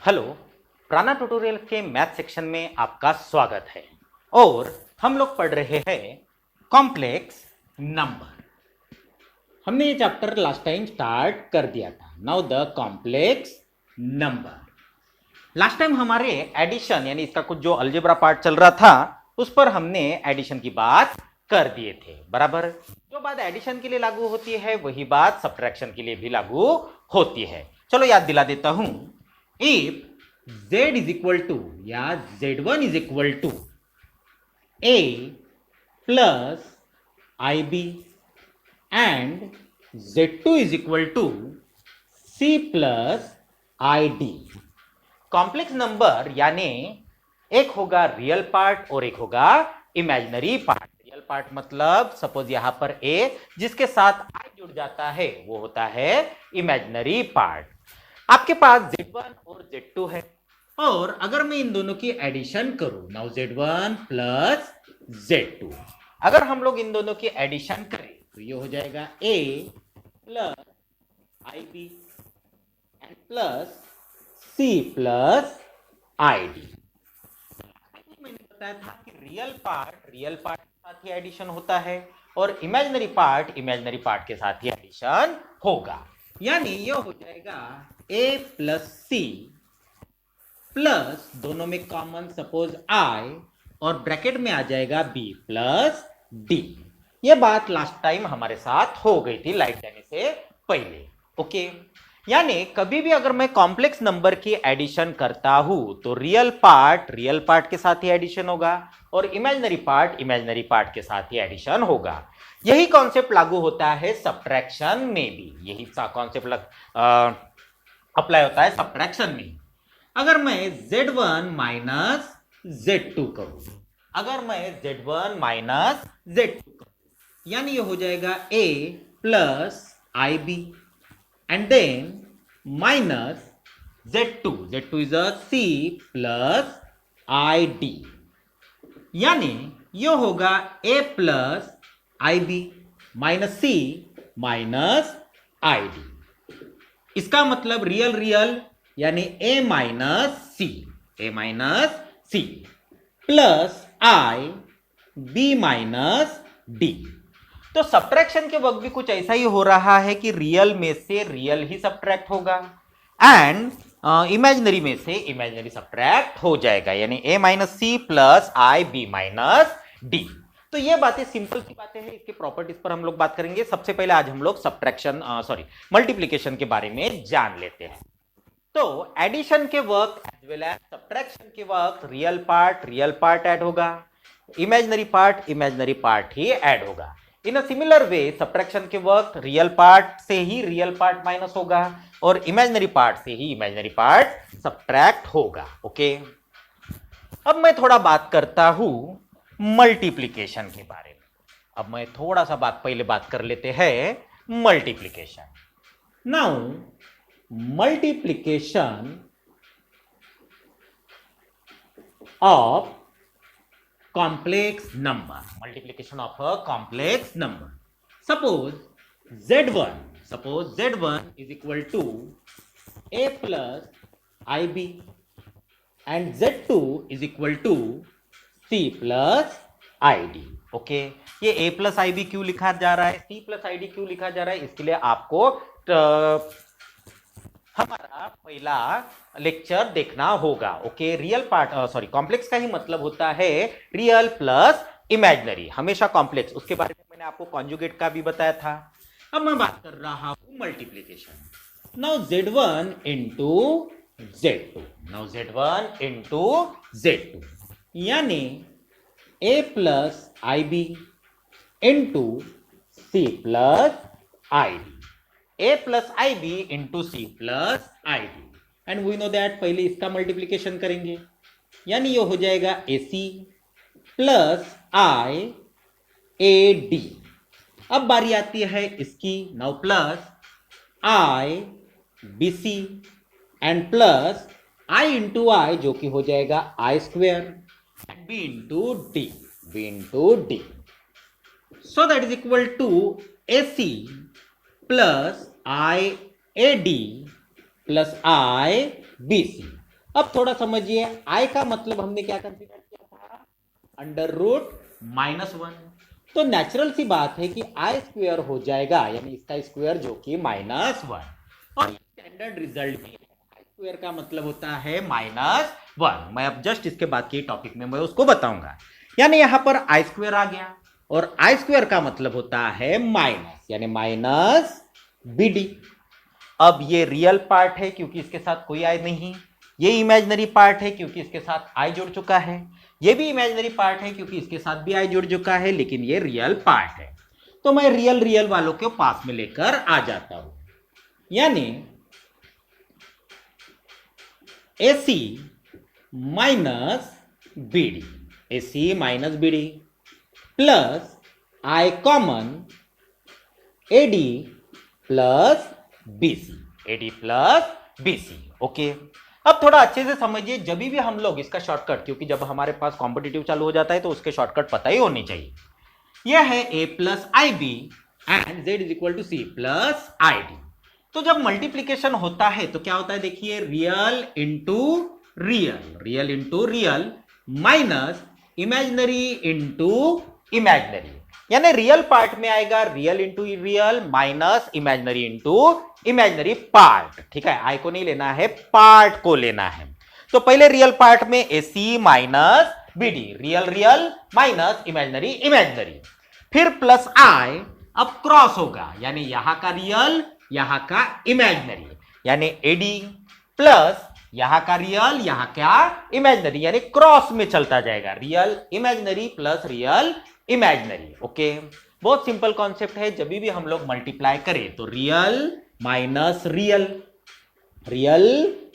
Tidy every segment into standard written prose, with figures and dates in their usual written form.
Hello. प्राणा tutorial के math section में आपका स्वागत है और हम लोग पढ़ रहे हैं कॉम्प्लेक्स नंबर। हमने ये चैप्टर लास्ट टाइम स्टार्ट कर दिया था। Now the complex number. Last time हमारे एडिशन यानी इसका कुछ जो अलजेब्रा पार्ट चल रहा था उस पर हमने एडिशन की बात कर दिए थे। बराबर, जो बात एडिशन के लिए लागू होती है वही बात सब्ट्रैक्शन के लिए भी लागू होती है। चलो याद दिला देता हूं। If z is equal to या z1 is equal to a plus ib and z2 is equal to c plus id। Complex number यानी एक होगा रियल पार्ट और एक होगा इमेजिनरी पार्ट। रियल पार्ट मतलब सपोज यहां पर a जिसके साथ i जुड़ जाता है वो होता है इमेजिनरी पार्ट। आपके पास z1 और z2 है और अगर मैं इन दोनों की एडिशन करूं, नाउ z1 प्लस z2, अगर हम लोग इन दोनों की एडिशन करें तो ये हो जाएगा a plus ib and plus c plus id। मैंने बताया था कि रियल पार्ट के साथ ही एडिशन होता है और इमेजिनरी पार्ट के साथ ही एडिशन होगा। यानी ये हो जाएगा a प्लस c प्लस दोनों में कॉमन सपोज i और ब्रैकेट में आ जाएगा b प्लस d। ये बात लास्ट टाइम हमारे साथ हो गई थी लाइट देने से पहले। ओके, यानी कभी भी अगर मैं कॉम्प्लेक्स नंबर की एडिशन करता हूं तो रियल पार्ट के साथ ही एडिशन होगा और इमेजिनरी पार्ट के साथ ही एडिशन होगा। यही कॉन्सेप्ट लागू होता है सब्ट्रैक्शन में भी। यही कॉन्सेप्ट अप्लाई होता है सब्ट्रैक्शन में। अगर मैं z1 माइनस z2 करूं, यानी ये हो जाएगा a plus ib and then minus z2 is a c plus id, यानी ये होगा a plus ib minus c minus id। इसका मतलब रियल यानी a minus c plus i b minus d। तो सब्ट्रैक्शन के वक्त भी कुछ ऐसा ही हो रहा है कि रियल में से रियल ही सब्ट्रैक्ट होगा एंड इमेजिनरी में से इमेजिनरी सब्ट्रैक्ट हो जाएगा, यानी a minus C plus I B minus D. तो ये बातें सिंपल सी बातें हैं, इसके प्रॉपर्टीज पर हम लोग बात करेंगे। सबसे पहले आज हम लोग मल्टीप्लीकेशन के बारे में जान लेते हैं। तो एडिशन के वक्त एज वेल एज सब्ट्रैक्शन के वक्त रियल पार्ट ऐड होगा, इमेजिनरी पार्ट ही ऐड होगा। इन अ सिमिलर वे सब्ट्रैक्शन के वक्त रियल पार्ट से ही रियल पार्ट माइनस होगा और इमेजिनरी पार्ट से ही इमेजिनरी पार्ट सब्ट्रैक्ट होगा। ओके, अब मैं थोड़ा बात करता हूं मल्टीप्लिकेशन के बारे में। अब मैं थोड़ा सा पहले बात कर लेते हैं multiplication. Now multiplication of complex number, multiplication of a complex number. Suppose z1 is equal to a plus ib and z2 is equal to c plus id. Okay, ये a plus ib क्यों लिखा जा रहा है, c plus id क्यों लिखा जा रहा है, इसके लिए आपको हमारा पहला लेक्चर देखना होगा। ओके, कॉम्प्लेक्स का ही मतलब होता है रियल प्लस इमेजिनरी, हमेशा कॉम्प्लेक्स। उसके बारे में मैंने आपको कॉन्जुगेट का भी बताया था। अब मैं बात कर रहा हूं multiplication. Now z1 into z2 यानी a plus ib into c plus id, a plus ib into C plus id and we know that पहले इसका मल्टीप्लीकेशन करेंगे, यानी ये हो जाएगा ac plus i a d। अब बारी आती है इसकी, now plus i b c and plus i into i जो कि हो जाएगा i square and b into d, so that is equal to ac plus i a d plus i b c अब थोड़ा समझिए, आई का मतलब हमने क्या कंसीडर किया था, √-1। तो नेचुरल सी बात है कि आई स्क्वायर हो जाएगा, यानी इसका स्क्वायर जो कि -1, और स्टैंडर्ड रिजल्ट भी आई स्क्वायर का मतलब होता है -1। मैं अब जस्ट इसके बाद के टॉपिक में मैं उसको बताऊंगा। यानी यहां पर आई स्क्वायर आ गया, और आई स्क्वायर का मतलब होता है माइनस, यानी -BD। अब ये रियल पार्ट है क्योंकि इसके साथ कोई आई नहीं, ये इमेजिनरी पार्ट है क्योंकि इसके साथ आई जुड़ चुका है, ये भी इमेजिनरी पार्ट है क्योंकि इसके साथ भी आई जुड़ चुका है, लेकिन ये रियल पार्ट है। तो मैं रियल रियल वालों को पास में लेकर आ जाता हूं, यानी AC -BD, AC -BD plus i common AD plus BC, AD plus BC। Okay, अब थोड़ा अच्छे से समझिए, जब भी हम लोग इसका शॉर्टकट, क्योंकि जब हमारे पास कॉम्पिटिटिव चालू हो जाता है तो उसके शॉर्टकट पता ही होनी चाहिए। यह है A plus IB and Z is equal to C plus ID। तो जब मल्टीप्लीकेशन होता है तो क्या होता है, देखिए, real into real, real into real minus imaginary into imaginary, यानी रियल पार्ट में आएगा real into real minus imaginary into imaginary part. ठीक है, आई को नहीं लेना है, पार्ट को लेना है। तो पहले रियल पार्ट में AC minus BD, real real minus imaginary imaginary, फिर प्लस आई, अब क्रॉस होगा, यानी यहां का रियल यहां का इमेजिनरी, यानी AD प्लस यहां का रियल यहां का इमेजिनरी, यानी क्रॉस में चलता जाएगा, real imaginary plus real imaginary. Okay, बहुत सिंपल कॉन्सेप्ट है। जब भी हम लोग मल्टीप्लाई करें तो रियल माइनस रियल, रियल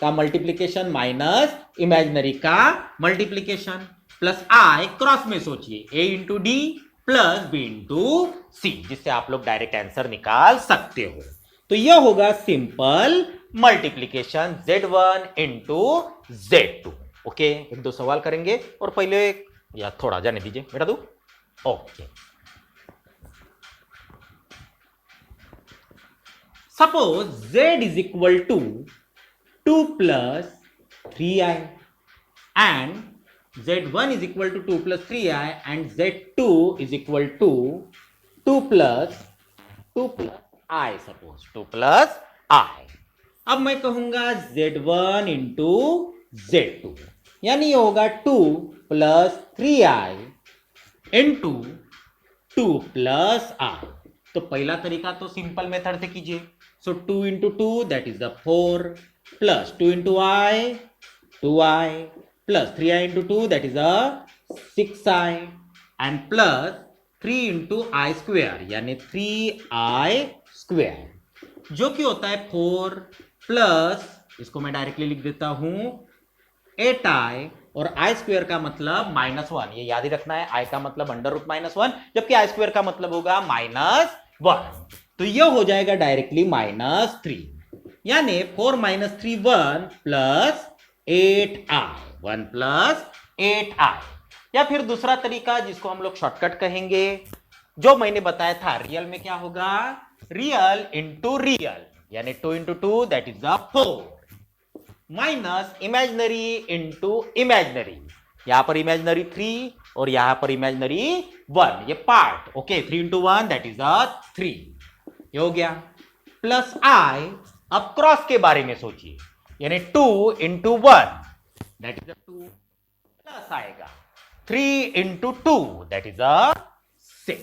का मल्टीप्लीकेशन माइनस इमेजिनरी का मल्टीप्लीकेशन, प्लस आई क्रॉस में सोचिए, A into D plus B into C, जिससे आप लोग डायरेक्ट आंसर निकाल सकते हो। तो यह होगा simple multiplication Z1 into Z2। Okay, एक दो सवाल करेंगे, और पहले या थोड़ा जाने दीजिए, बेटा दू। Okay, suppose Z is equal to 2 plus 3i and Z1 is equal to 2 plus 3i and Z2 is equal to 2 plus I, suppose 2 plus I। अब मैं कहूंगा Z1 इंटू Z2, यानी ये होगा 2 plus 3i into 2 plus I। तो पहला तरीका तो सिंपल मेथड से कीजिए, सो 2 into 2 that is the 4 plus 2 into I 2i plus 3i into 2 that is a 6i and plus 3 into I square, यानी 3i स्क्वेयर, जो कि होता है 4 प्लस, इसको मैं डायरेक्टली लिख देता हूं 8i, और I स्क्वेयर का मतलब -1, ये याद ही रखना है, I का मतलब √-1, जबकि I स्क्वेयर का मतलब होगा -1, तो ये हो जाएगा डायरेक्टली -3, यानी 4 - 3 1 प्लस 8i, 1 प्लस 8i। या फिर दूसरा तरीका जिसको हम लोग शॉर्टकट कहेंगे, जो मैंने बताया था, रियल में क्या होगा, रियल इंटू रियल, यानी 2 into 2 that is the 4, minus imaginary into imaginary, यहां पर इमेजिनरी 3 और यहां पर इमेजिनरी 1, ये part. Okay, 3 into 1 that is the 3, ये हो गया, प्लस आई। अब क्रॉस के बारे में सोचिए, यानी 2 इंटू 1 दैट इज 2, प्लस आएगा 3 इंटू 2 दैट इज 6,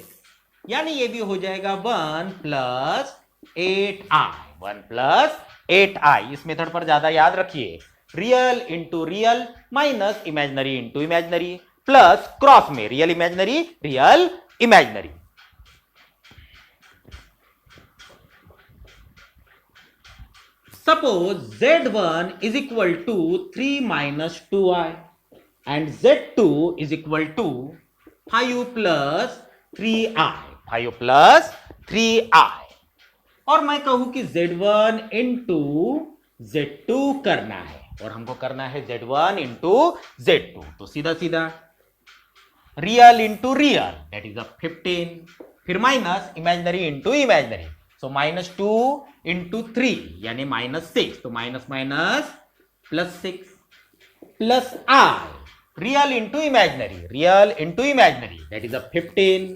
यानी ये भी हो जाएगा 1 प्लस 8i, 1 प्लस 8i। इस मेथड पर ज्यादा याद रखिए, real into real minus imaginary into imaginary, plus cross में real imaginary real imaginary. Suppose Z1 is equal to 3 minus 2i and Z2 is equal to 5 plus 3i, 5 plus 3i, और मैं कहूं कि Z1 इंटू Z2 करना है, और हमको करना है Z1 इंटू Z2, तो सीधा सीधा real into real that is 15, फिर माइनस इमेजिनरी इंटू इमेजिनरी, सो -2 इंटू 3 यानी -6, तो minus minus +6, plus I, real into imaginary, that is a 15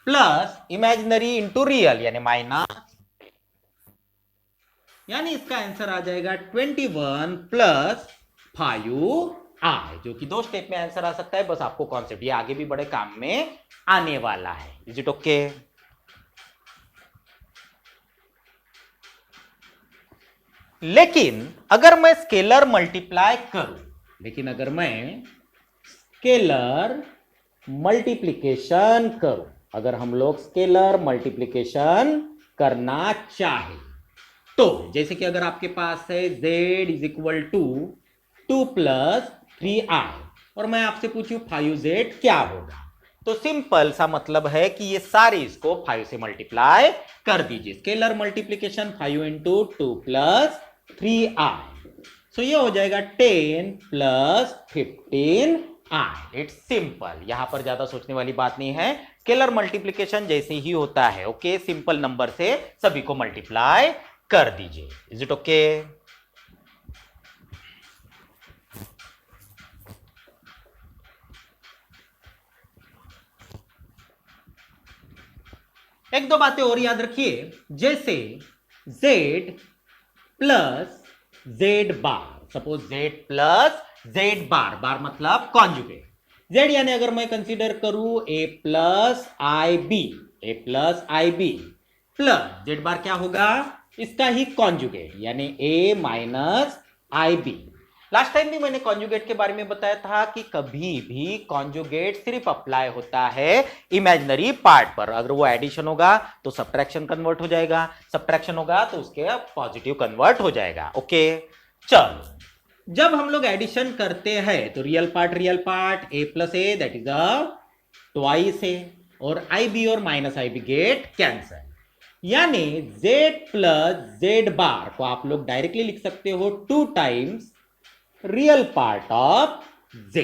plus imaginary into real यानी माइनस, यानी इसका आंसर आ जाएगा 21 प्लस 5i, जो कि 2 स्टेप में आंसर आ सकता है। बस आपको कॉन्सेप्ट ये आगे भी बड़े काम में आने वाला है। Is it okay? लेकिन अगर मैं स्केलर मल्टीप्लाई करूं, अगर हम लोग स्केलर मल्टीप्लीकेशन करना चाहे तो जैसे कि अगर आपके पास है z is equal to 2 plus 3i और मैं आपसे पूछूं 5z क्या होगा, तो सिंपल सा मतलब है कि ये सारे इसको 5 से मल्टीप्लाई कर दीजिए। Scalar multiplication 5 into 2 plus 3i, सो ये हो जाएगा 10 प्लस 15i। इट्स सिंपल, यहां पर ज्यादा सोचने वाली बात नहीं है। स्केलर मल्टीप्लीकेशन जैसे ही होता है, ओके, सिंपल नंबर से सभी को मल्टीप्लाई कर दीजिए। Is it okay? एक दो बातें और याद रखिए, जैसे z plus z bar, suppose z plus z bar, bar मतलब कॉन्जुगेट, z यानी अगर मैं कंसीडर करूं a plus I b plus z bar क्या होगा, इसका ही कॉन्जुगेट यानी a minus i b. Last time भी मैंने कॉन्जुगेट के बारे में बताया था कि कभी भी कॉन्जुगेट सिर्फ अप्लाई होता है इमेजिनरी पार्ट पर। अगर वो एडिशन होगा तो सब्ट्रैक्शन कन्वर्ट हो जाएगा, सब्ट्रैक्शन होगा तो उसके पॉजिटिव कन्वर्ट हो जाएगा। ओके, चलो, जब हम लोग एडिशन करते हैं तो real part a plus a that is a twice a, और आई बी और minus i b get cancel, यानी z प्लस z बार को आप लोग डायरेक्टली लिख सकते हो 2 times real part of z।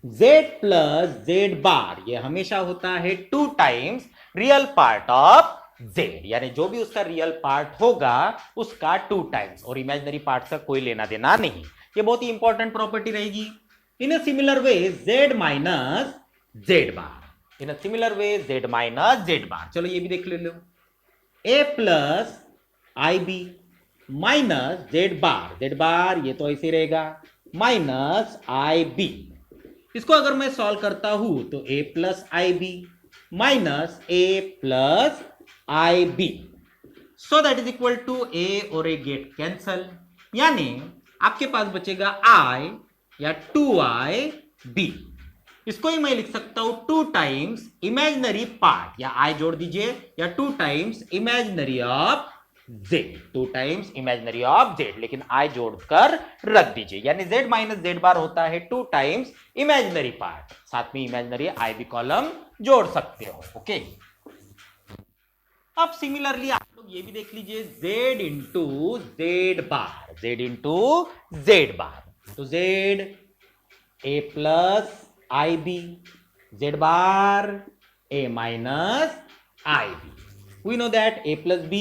z plus z bar ये हमेशा होता है 2 times real part of z, यानी जो भी उसका रियल पार्ट होगा उसका 2 टाइम्स, और इमेजिनरी पार्ट का कोई लेना देना नहीं। ये बहुत ही इंपॉर्टेंट प्रॉपर्टी रहेगी। In a similar way z minus z bar, चलो ये भी देख ले लो, a plus I B minus z bar ये तो ऐसे रहेगा माइनस आई बी। इसको अगर मैं सॉल्व करता हूं तो a plus I B minus a plus I b, so that is equal to a और a गेट कैंसल, यानी आपके पास बचेगा i या 2i b। इसको ही मैं लिख सकता हूं 2 टाइम्स इमेजिनरी पार्ट, या i जोड़ दीजिए, या 2 टाइम्स इमेजिनरी ऑफ z, लेकिन i जोड़कर रख दीजिए, यानी z माइनस z बार होता है 2 टाइम्स इमेजिनरी पार्ट, साथ में इमेजिनरी आई बी कॉलम जोड़ सकते हो। ओके, अब सिमिलरली आप लोग ये भी देख लीजिए z इंटू z बार, तो z a plus I b, z bar a minus i b. We know that a plus b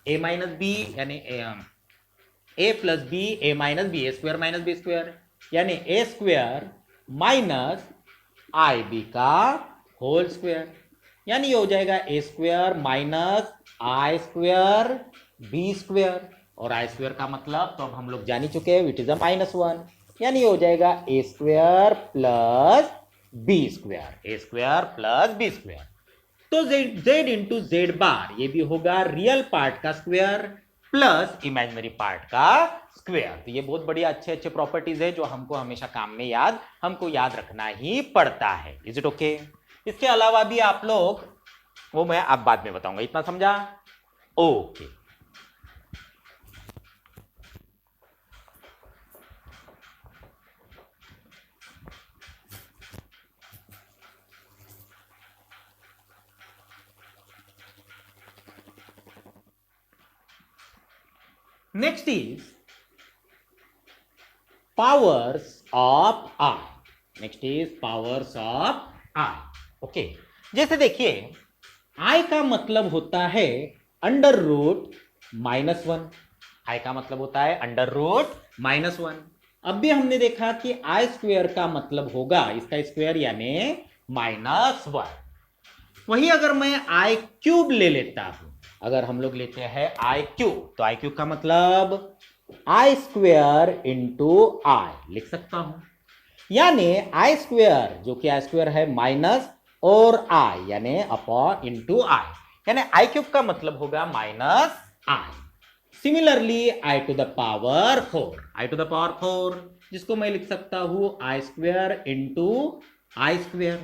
a minus b यानी a plus b a minus b, a square minus b square, यानी a square minus i b का whole square, यानी ये हो जाएगा a square minus i square b square, और i square का मतलब तो अब हम लोग जान ही चुके हैं, विच इज अ -1, यानी ये हो जाएगा a square plus b square, तो z इंटू z बार ये भी होगा रियल पार्ट का स्क्वायर प्लस इमेजिनरी पार्ट का स्क्वायर। तो ये बहुत बढ़िया अच्छे प्रॉपर्टीज है जो हमको हमेशा काम में याद रखना ही पड़ता है। Is it okay? इसके अलावा भी आप लोग, वो मैं अब बाद में बताऊंगा, इतना समझा? Okay, next is powers of I. Okay, जैसे देखिए आई का मतलब होता है अंडर रूट -1, आई का मतलब होता है अंडर रूट -1, अब भी हमने देखा कि आई स्क्वेयर का मतलब होगा इसका स्क्वायर यानी -1। वही अगर मैं आई क्यूब ले लेता हूं, अगर हम लोग लेते हैं आई क्यूब, तो आई क्यूब का मतलब आई स्क्वेयर इंटू आई लिख सकता हूं, यानी आई स्क्वेयर जो कि आई स्क्वेयर है माइनस और आई यानी अपॉन इंटू आई, यानी आई क्यूब का मतलब होगा -i। Similarly i to the power 4, i to the power 4 जिसको मैं लिख सकता हूं i square into i square,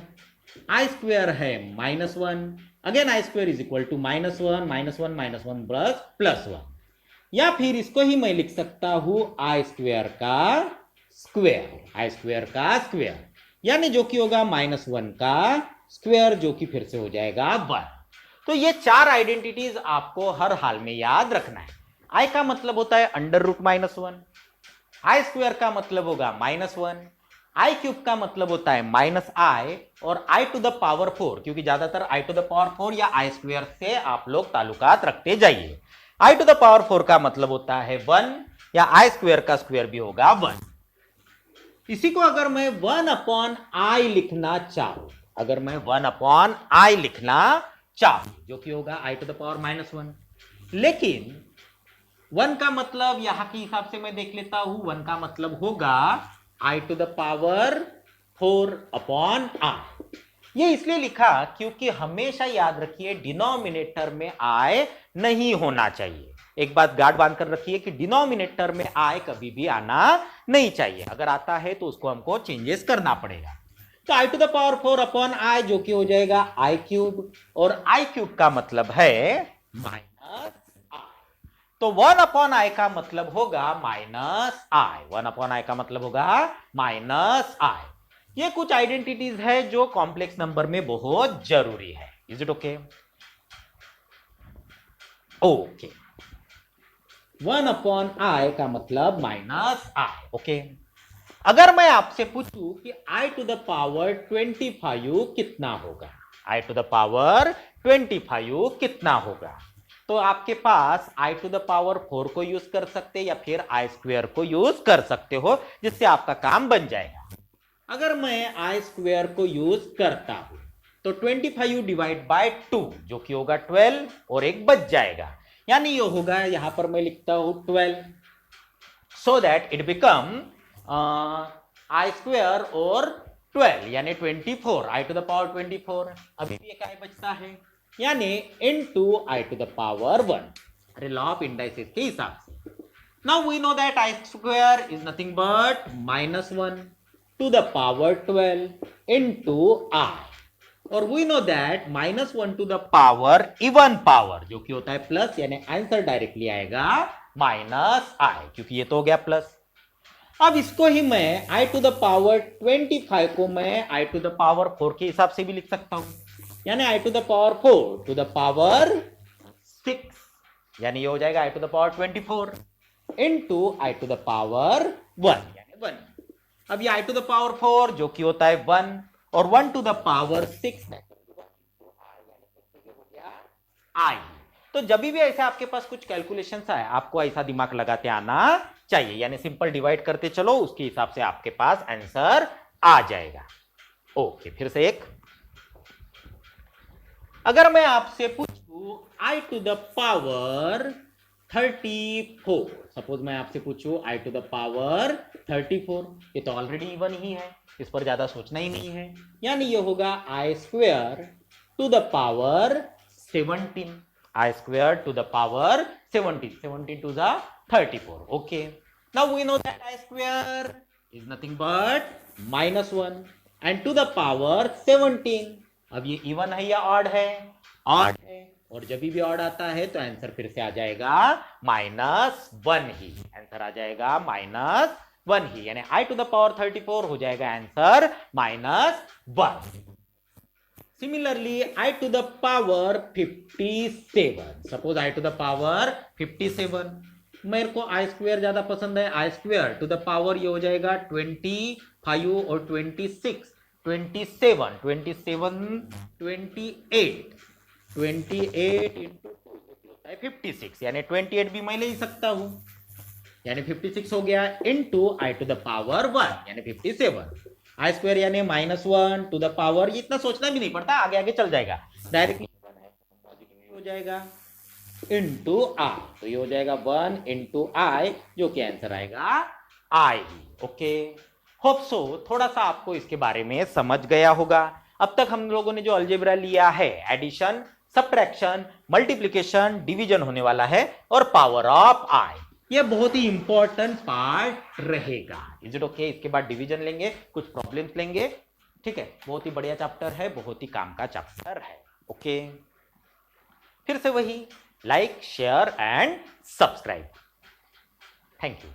i square है -1, again i square is equal to -1 -1 +1, या फिर इसको ही मैं लिख सकता हूं आई स्क्वेयर का स्क्वेयर, आई स्क्वेयर का स्क्वेयर यानी जो कि होगा -1 का स्क्वेयर जो कि फिर से हो जाएगा 1। तो ये चार आइडेंटिटीज आपको हर हाल में याद रखना है। आई का मतलब होता है √-1, आई स्क्वेयर का मतलब होगा -1, आई क्यूब का मतलब होता है -i, और आई टू द पावर 4, क्योंकि ज्यादातर आई टू द पावर 4 या आई स्क्वेयर से आप लोग ताल्लुकात रखते जाइए। आई टू द पावर 4 का मतलब होता है 1, या आई स्क्वेयर का स्क्वेयर भी होगा 1। इसी को अगर मैं 1/i लिखना चाहूं, अगर मैं 1/i लिखना चाहूं जो कि होगा आई टू द पावर -1, लेकिन 1 का मतलब यहां के हिसाब से मैं देख लेता हूं, 1 का मतलब होगा आई टू द पावर 4/i। ये इसलिए लिखा क्योंकि हमेशा याद रखिए डिनोमिनेटर में i नहीं होना चाहिए। एक बात गार्ड बांध कर रखिए कि डिनोमिनेटर में i कभी भी आना नहीं चाहिए, अगर आता है तो उसको हमको चेंजेस करना पड़ेगा। तो आई टू द पावर 4/i जो कि हो जाएगा आई क्यूब, और आई क्यूब का मतलब है -i, तो 1/i का मतलब होगा -i, 1/i का मतलब होगा -i। ये कुछ आइडेंटिटीज है जो कॉम्प्लेक्स नंबर में बहुत जरूरी है। Is it okay? Okay, 1/i का मतलब -i। ओके, अगर मैं आपसे पूछूं कि आई टू द पावर 25 कितना होगा, आई टू द पावर 25 कितना होगा, तो आपके पास आई टू द पावर 4 को यूज कर सकते या फिर आई स्क्वेयर को यूज कर सकते हो, जिससे आपका काम बन जाएगा। अगर मैं आई स्क्वेयर को यूज करता हूं तो 25 डिवाइड बाय 2 जो कि होगा 12 और एक बच जाएगा, यानी ये होगा, यहां पर मैं लिखता हूं 12, so that it become I square और 12 यानी 24, आई टू द पावर 24। अभी भी एक आई बचता है, यानी into i to the power 1, अरे लॉ ऑफ इंडाइसिस के हिसाब से। Now we know that i square is nothing but -1 to the power 12 into i, और we know that -1 to the power even power जो कि होता है प्लस, यानी आंसर डायरेक्टली आएगा -i, क्योंकि ये तो हो गया प्लस। अब इसको ही मैं आई टू द पावर 25 को मैं आई टू द पावर 4 के हिसाब से भी लिख सकता हूं, यानी i to the power 4 to the power 6, यानी ये हो जाएगा i to the power 24 into i to the power 1 यानी 1। अब ये आई टू द पावर 4 जो कि होता है 1 और 1 टू द पावर 6 आई। तो जब भी ऐसे आपके पास कुछ कैलकुलेशंस आए, आपको ऐसा दिमाग लगाते आना चाहिए, यानी सिंपल डिवाइड करते चलो, उसके हिसाब से आपके पास आंसर आ जाएगा। ओके, फिर से एक, अगर मैं आपसे पूछूं आई टू द पावर 34, सपोज मैं आपसे पूछूं आई टू द पावर 34, ये तो ऑलरेडी इवन ही है, इस पर ज्यादा सोचना ही नहीं है, यानी ये होगा i square to the power 17, i square to the power 17, 17 to the 34। Okay, now we know that i square is nothing but -1 and to the power 17। अब ये इवन है या ऑड है? ऑड है, और जब भी ऑड आता है तो आंसर फिर से आ जाएगा -1 ही, आंसर आ जाएगा -1 ही, यानी आई टू द पावर 34 हो जाएगा answer -1। Similarly i to the power 57, suppose i to the power 57, मेरे को आई स्क्वेयर ज्यादा पसंद है, i square to the power ये हो जाएगा 25 और 26, 27, 28 इंटू 2 होता है 56, यानी 28 भी मैं ले सकता हूं। यानी 56 हो गया into i to the power 1 यानी 57, आई स्क्वायर यानी -1 टू द पावर, ये इतना सोचना भी नहीं पड़ता, आगे आगे चल जाएगा डायरेक्टली हो जाएगा इंटू आई, तो ये हो जाएगा 1 इंटू आई, जो कि आंसर आएगा आई। ओके, होप सो थोड़ा सा आपको इसके बारे में समझ गया होगा। अब तक हम लोगों ने जो अलजेब्रा लिया है, एडिशन, सब्ट्रैक्शन, मल्टीप्लिकेशन, डिवीजन होने वाला है और पावर ऑफ आई, ये बहुत ही इंपॉर्टेंट पार्ट रहेगा। Is it okay? इसके बाद डिवीजन लेंगे, कुछ प्रॉब्लम्स लेंगे, ठीक है। बहुत ही बढ़िया चैप्टर है, बहुत ही काम का चैप्टर है। ओके, फिर से वही like, share and subscribe. Thank you.